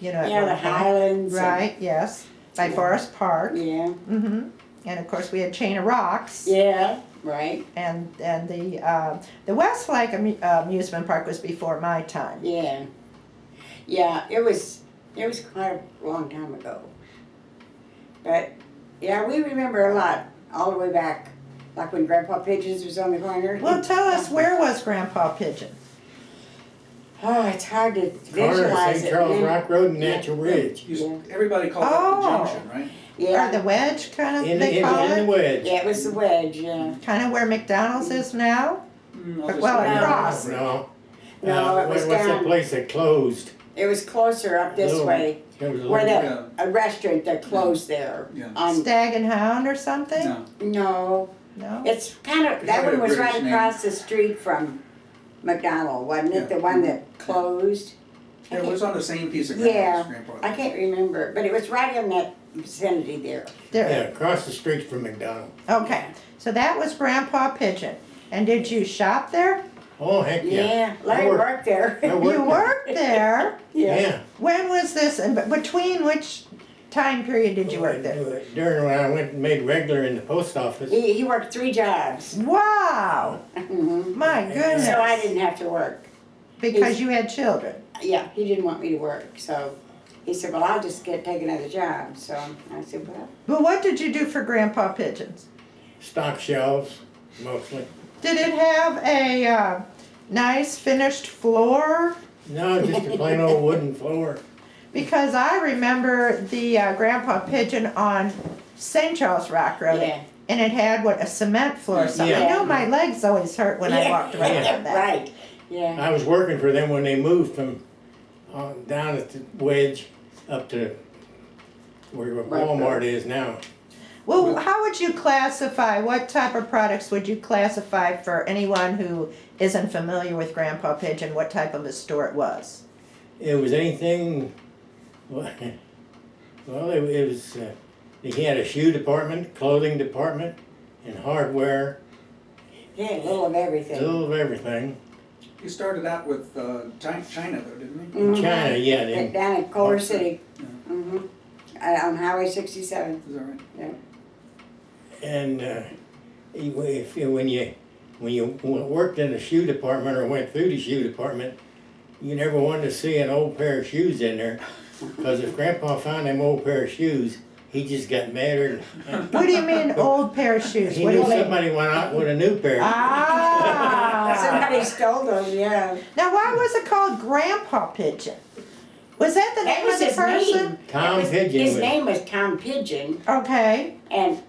Yeah, the one time. Highlands. and- Right, yes, by Yeah. Forest Park. Yeah, Mm-hmm. And of course, we had Chain of Rocks. yeah, right, And the Westlake amusement park was before my time. yeah. Yeah, it was quite a long time ago. But, yeah, we remember a lot, all the way back, like when Grandpa Pigeons was on the corner. Well, tell us, where was Grandpa Pigeon? Oh, it's hard to Corner of visualize St. it. Charles man. Rock Road and Natural Ridge. Everybody called it Oh. the junction, right? Or Yeah, the wedge, kind of, In they call the it? wedge. yeah, it was the wedge, yeah. Kind of where McDonald's is now? I'll just Well, say no. across. No. No, it was What's that down, place that closed? it was closer up this Little- way, There was a where little- a restaurant that closed there. Yeah. Stag and Hound or something? No. No, No? it's kind of, It's that got one a was right British name. across the street from McDonald, wasn't it? Yeah. The one that closed? I It can't- was on the same piece of Yeah, ground as Grandpa. I can't remember, but it was right in that vicinity there. Yeah, There. across the street from McDonald's. Okay, so that was Grandpa Pigeon. And did you shop there? Oh, heck yeah. Yeah, Larry I worked- worked there. I worked You worked there? Yeah. When was this, and between which time period did you work there? During when I went and made regular in the post office. He worked 3 jobs. Wow, Mhm. my goodness. So I didn't have to work. Because you had children. Yeah, he didn't want me to work, so he said, well, I'll just take another job. So I said, well, But what did you do for Grandpa Pigeons? Stock shelves, mostly. Did it have a nice finished floor? No, just a plain old wooden floor. Because I remember the Grandpa Pigeon on St. Charles Rock Road. yeah. And it had, a cement floor or something. I Yeah. know my legs always hurt when I Yeah. walked around on that. Right, yeah. I was working for them when they moved from down at the wedge up to where Walmart is now. Well, how would you classify, what type of products would you classify for anyone who isn't familiar with Grandpa Pigeon, what type of a store it was? It was anything, well, it was, he had a shoe department, clothing department, and hardware, He had a little of a everything. little of everything. He started out with China though, didn't he? In Mhm. China, yeah, And then, down in Culver City. Yeah. Mm-hmm. On Highway 67. Is that right? Yeah. and, when you worked in the shoe department or went through the shoe department, you never wanted to see an old pair of shoes in there, because if Grandpa found them old pair of shoes, he just got madder. What do you mean, old pair of shoes? He What do knew you mean? somebody went out with a new pair. Ah! Somebody stole them, yeah. Now, why was it called Grandpa Pigeon? Was that the That name was of the his person? name. Tom That was- Pigeon His was- name was Tom Pigeon, Okay. and,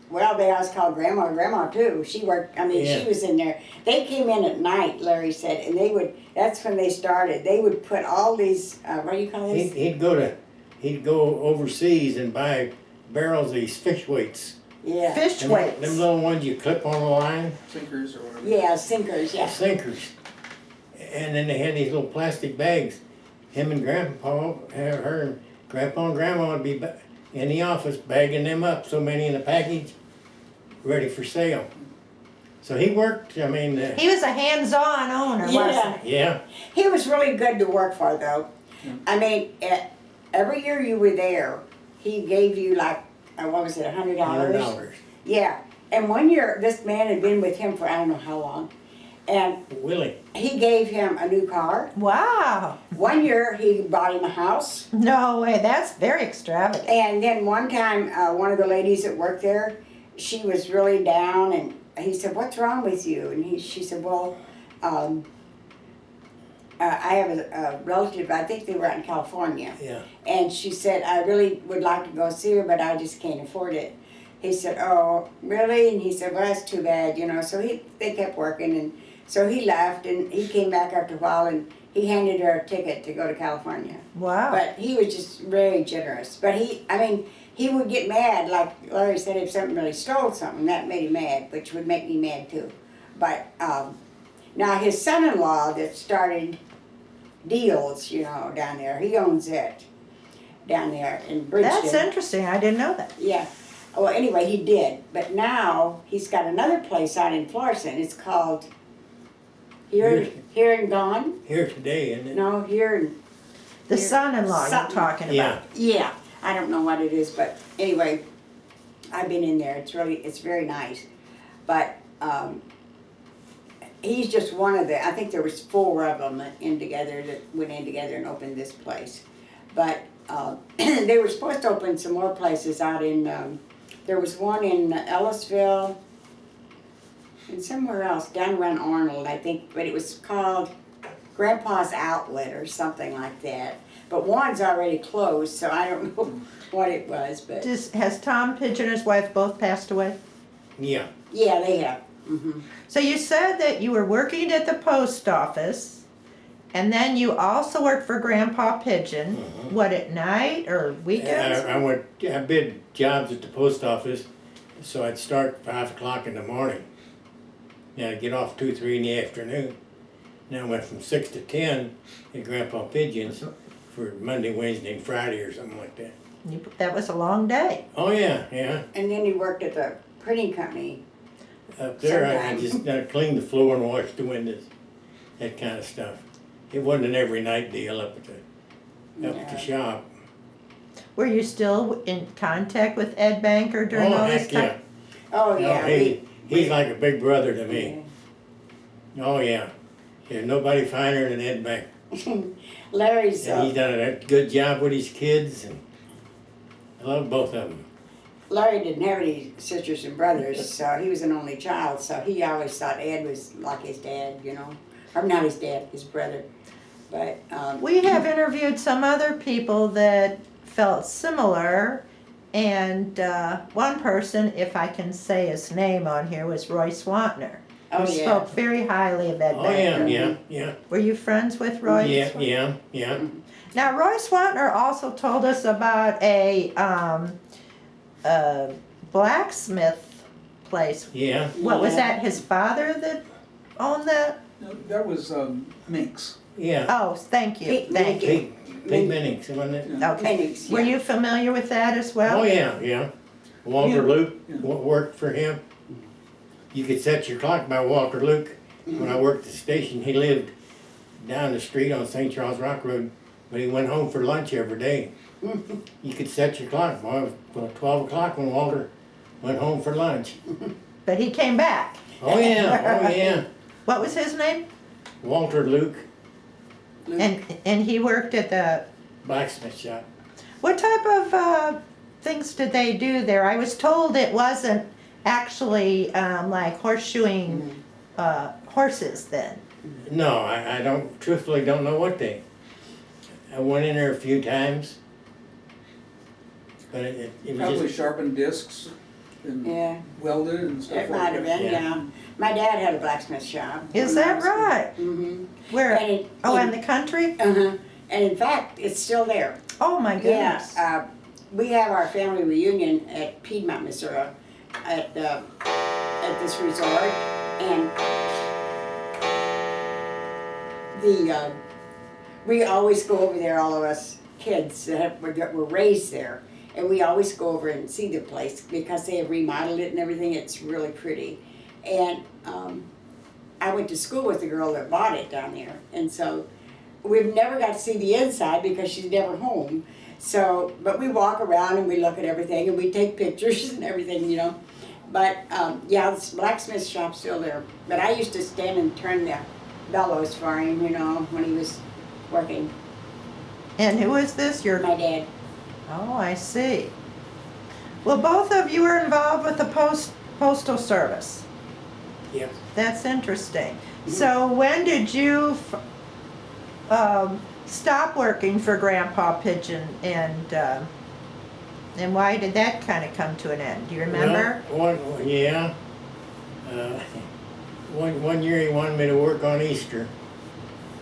well, they always called Grandma too. She worked, I mean, Yeah. she was in there. They came in at night, Larry said, and they would, that's when they started. They would put all these, what do you call this? He'd go overseas and buy barrels of these fish weights. Yeah, Fish Them weights. little ones you clip on the line, Sinkers or whatever. yeah, sinkers, yeah. sinkers. And then they had these little plastic bags. Him and Grandpa, her and Grandpa and Grandma would be in the office bagging them up, so many in a package, ready for sale. So he worked, I mean, He was a hands-on owner, Yeah. wasn't he? yeah, He was really good to work for, though. Yeah. I mean, every year you were there, he gave you like, what was it, $100? $100. Yeah, and one year, this man had been with him for I don't know how long, and Willie. he gave him a new car. Wow. One year, he bought him a house, No way, that's very extravagant. and then one time, one of the ladies that worked there, she was really down, and he said, "What's wrong with you?" And she said, "Well, I have a relative, I think they were out in California." Yeah. And she said, "I really would like to go see her, but I just can't afford it." He said, "Oh, really?" And he said, "Well, that's too bad, you know." So they kept working, and so he left, and he came back after a while, and he handed her a ticket to go to California. Wow. But he was just very generous. But he would get mad, like Larry said, if somebody stole something, that made him mad, which would make me mad too. But now his son-in-law that started Deals, you know, down there, he owns it down there in Bridgeton. That's interesting, I didn't know that. Yeah. Well, anyway, he did. But now he's got another place out in Florissant. It's called Here and Gone. Here today, isn't it? No, Here and The Here- son-in-law you're something. talking Yeah. about. yeah. I don't know what it is, but anyway, I've been in there. It's very nice. But he's just one of the. I think there was 4 of them that went in together and opened this place. But they were supposed to open some more places out in. There was one in Ellisville and somewhere else down around Arnold, I think. But it was called Grandpa's Outlet or something like that. But one's already closed, so I don't know what it was. But Has Tom Pigeon and his wife both passed away? Yeah. yeah, they have. Mm-hmm. So you said that you were working at the post office, and then you also worked for Grandpa Pigeon, what, at night or weekends? I bid jobs at the post office, so I'd start 5 o'clock in the morning. Now I'd get off 2, 3 in the afternoon. Now I went from 6 to 10 at Grandpa Pigeon's for Monday, Wednesday, and Friday or something like that. That was a long day. Oh yeah, yeah. And then he worked at the printing company. Up there, I Sometimes. just cleaned the floor and washed the windows, that kind of stuff. It wasn't an every night deal up at the Yeah. shop. Were you still in contact with Ed Banker during Oh all this heck yeah! time? Oh No, yeah. he's like a big brother to me. Oh yeah, there's nobody finer than Ed Banker. Larry's. And he's done a good job with his kids, and I love both of them. Larry didn't have any sisters and brothers, so he was an only child. So he always thought Ed was like his dad, you know, or not his dad, his brother. But We have interviewed some other people that felt similar, and one person, if I can say his name on here, was Roy Swantner, who oh yeah, spoke very highly of Ed Oh yeah, Banker. yeah. Were you friends with Roy? Yeah. Now, Roy Swantner also told us about a blacksmith place. Yeah, What was Yeah. that, his father that owned that? No, that was Minks. yeah. Oh, thank you, Pete thank you. Big Minnings, wasn't it? Yeah. Okay. Minix, Were yeah. you familiar with that as well? Oh, yeah, yeah. Walter Yeah. Luke Yeah. worked for him. You could set your clock by Walter Luke. When I worked at the station, he lived down the street on St. Charles Rock Road, but he went home for lunch every day. You could set your clock by 12 o'clock when Walter went home for lunch. But he came back. Oh, yeah, oh, yeah. What was his name? Walter Luke, And he worked at the, blacksmith shop. what type of things did they do there? I was told it wasn't actually like horseshoeing horses then. No, I don't, truthfully don't know what they, I went in there a few times. But it was Probably just, sharpened discs and Yeah, welded and stuff it like might have that. been, Yeah. yeah. My dad had a blacksmith shop. Is that right? Mm-hmm. Where? And it- Oh, in the country? Uh-huh, and in fact, it's still there. Oh my goodness. Yeah, we have our family reunion at Piedmont, Missouri, at this resort, and we always go over there, all of us kids that were raised there, and we always go over and see the place because they have remodeled it and everything. It's really pretty, and I went to school with the girl that bought it down there, and so we've never got to see the inside because she's never home. So, but we walk around and we look at everything and we take pictures and everything, you know. But yeah, this blacksmith shop's still there. But I used to stand and turn the bellows for him, you know, when he was working. And who is this? Your My dad. Oh, I see. Well, both of you are involved with the postal service. yeah. That's interesting. So when did you stop working for Grandpa Pigeon, and why did that kind of come to an end? Do you remember? Well, yeah. One year he wanted me to work on Easter.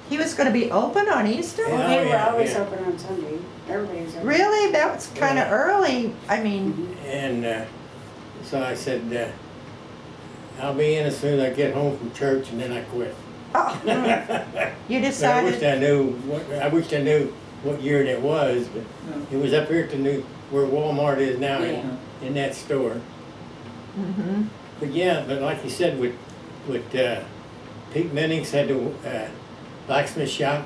He was going to be open on Easter? Yeah. Well, they were yeah, always yeah. open on Sunday. Everybody was open. Really? That was kind of Yeah. early. I mean, And so I said, I'll be in as soon as I get home from church, and then I quit. oh, you But I decided. wish I knew what year it was, but Yeah. it was up here at where Walmart is now, Yeah. in that store. Mhm. But yeah, but like you said, with Pete Minnings had the blacksmith shop.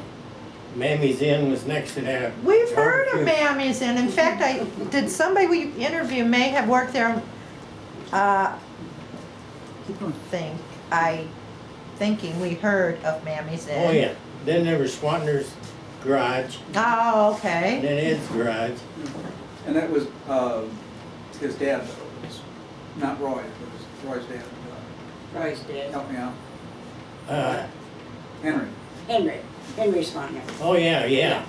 Mammy's Inn was next to that. We've heard of barbecue. Mammy's Inn. In fact, did somebody we interviewed may have worked there. Thinking we heard of Mammy's Inn. Oh yeah. Then there was Swanner's Garage, Oh, and okay. then Ed's Garage. And that was his dad, though. It was not Roy, it was Roy's dad. Roy's dead. Help me out. Uh, Henry. Henry Swanner. oh yeah, yeah.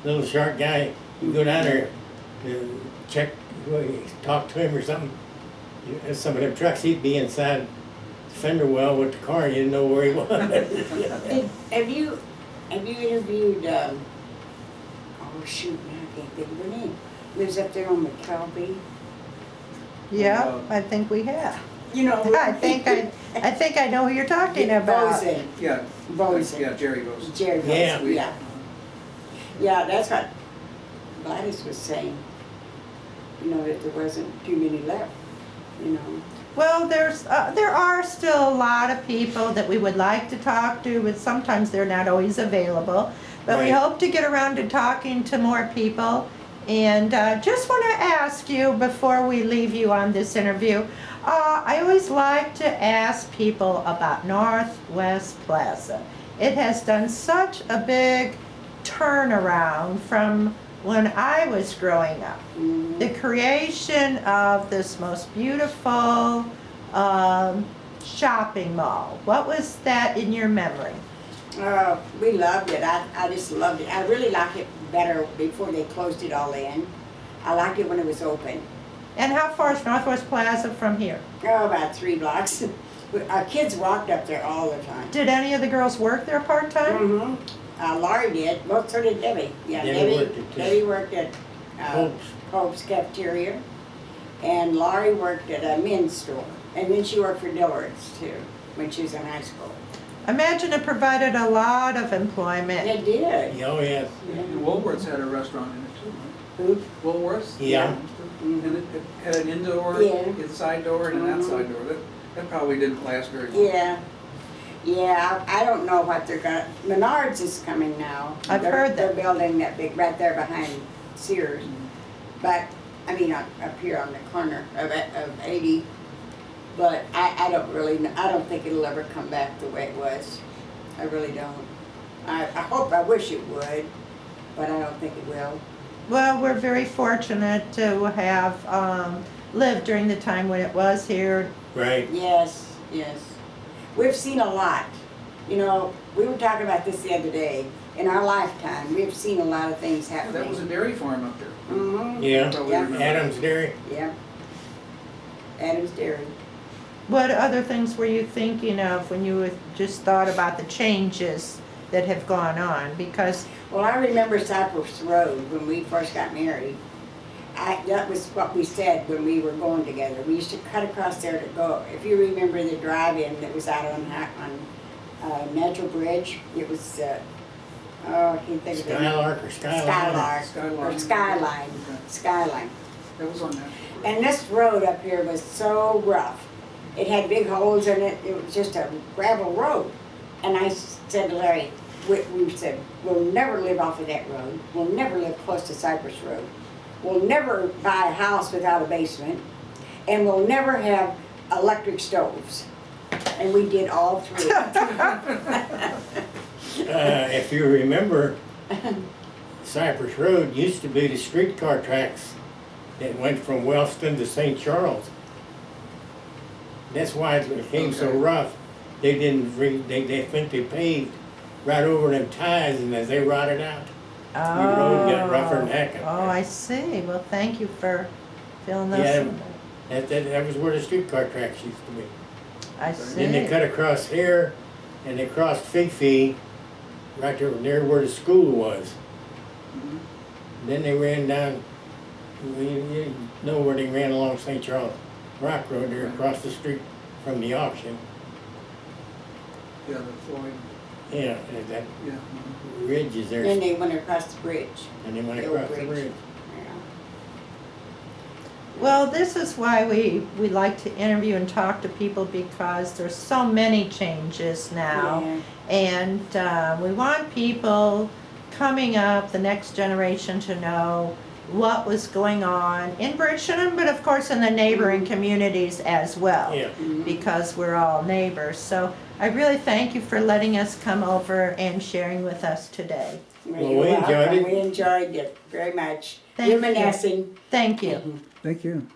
Little short guy. You go down there to check, talk to him or something. Some of them trucks, he'd be inside the fender well with the car, and you didn't know where he was. Have you interviewed, oh shoot, now I can't think of her name. Lives up there on McKelvey. Yeah, I think we have. You know. I think I know who you're talking about. Bozen. Yeah. Bozen. Yeah, Jerry goes. Jerry Yeah. Bozen, yeah. Yeah, that's what Gladys was saying. You know, that there wasn't too many left, you know. Well, there are still a lot of people that we would like to talk to, but sometimes they're not always available. But we Right. hope to get around to talking to more people. And just want to ask you before we leave you on this interview, I always like to ask people about Northwest Plaza. It has done such a big turnaround from when I was growing up. Mhm. The creation of this most beautiful shopping mall. What was that in your memory? We loved it. I just loved it. I really like it better before they closed it all in. I liked it when it was open. And how far is Northwest Plaza from here? Oh, about 3 blocks. Our kids walked up there all the time. Did any of the girls work there part-time? Mm-hmm. Laurie did. Well, so did Debbie. Yeah, Debbie worked it too. Debbie worked at Hope's. Hope's cafeteria. And Laurie worked at a men's store. And then she worked for Dillard's too, when she was in high school. Imagine it provided a lot of employment. It did. Oh, yes. And Woolworths had a restaurant in it too, right? Who? Woolworths? Yeah. And it had an indoor, Yeah. inside door and an outside door. That probably didn't last very long. Yeah. Yeah, I don't know what they're gonna, Menards is coming now. I've heard that. They're building that big, right there behind Sears. But, I mean, up here on the corner of 80. But I don't really, I don't think it'll ever come back the way it was. I really don't. I wish it would, but I don't think it will. Well, we're very fortunate to have lived during the time when it was here. Right. Yes, yes. We've seen a lot. You know, we were talking about this the other day. In our lifetime, we've seen a lot of things Yeah, happening. that was a dairy farm up there. Mm-hmm. Yeah. Probably Yeah. remember. Adams Dairy. Yeah. Adams Dairy. What other things were you thinking of when you just thought about the changes that have gone on? Because, Well, I remember Cypress Road when we first got married. That was what we said when we were going together. We used to cut across there to go. If you remember the drive-in that was out on Natural Bridge, it was, I can't think of it. Skylark or Skyline. Skylark. Skyline. Or Skyline. Okay. Skyline. That was on that. And this road up here was so rough. It had big holes in it. It was just a gravel road. And I said to Larry, we said, we'll never live off of that road. We'll never live close to Cypress Road. We'll never buy a house without a basement. And we'll never have electric stoves. And we did all three. If you remember, Cypress Road used to be the streetcar tracks that went from Wellston to St. Charles. That's why it became so Okay. rough. They didn't they think they paved right over them ties, and as they rotted out, the road got rougher than heck up oh, there. I see. Well, thank you for filling those Yeah. in. That was where the streetcar tracks used to be. I Then they see. cut across here, and they crossed Fifi, right there near where the school was. Mhm. Then they ran down, you know where they ran along St. Charles Rock Road there across the street from the auction. Yeah, the Floyd, Yeah, and that yeah. Mhm. ridge is there, Then they went across the bridge. and they went the old across the bridge. bridge. Yeah. Well, this is why we like to interview and talk to people, because there's so many changes now. Yeah. And we want people coming up, the next generation, to know what was going on in Bridgeton, but of course in the neighboring communities as well. Yeah. Mhm. Because we're all neighbors. So I really thank you for letting us come over and sharing with us today. Well, You're we enjoyed welcome. it. We enjoyed it very much. Thank you. Reminiscing. Thank you. Thank you.